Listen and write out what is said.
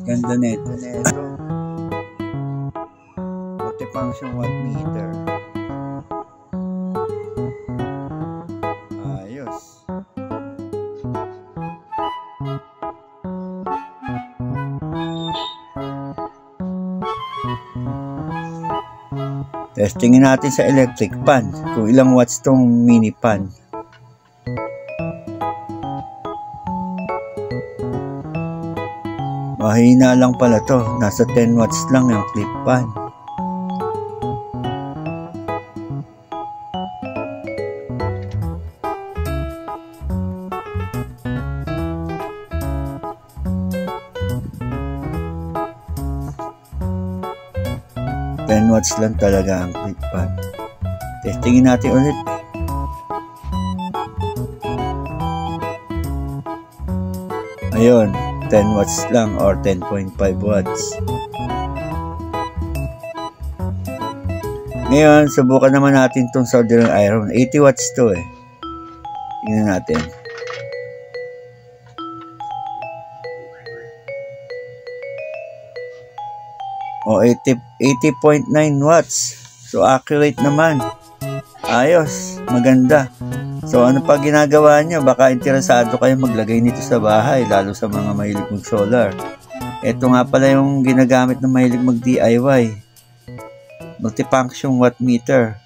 Ganda neto. Multifunction watt meter. Ayos. Testingin natin sa electric pan kung ilang watts tong mini pan. Mahina lang pala to, nasa 10 watts lang yung clip pan. Watts lang talaga ang clip pan. Testingin natin ulit. Ayun, 10 watts lang or 10.5 watts. Ngayon, subukan naman natin itong soldering iron. 80 watts to eh. Tingnan natin. O 80.9 watts. So accurate naman. Ayos, maganda. So ano pa ginagawa niya? Baka interesado kayo maglagay nito sa bahay, lalo sa mga mahilig mag solar. Ito nga pala yung ginagamit ng mahilig mag DIY. Multifunction watt meter.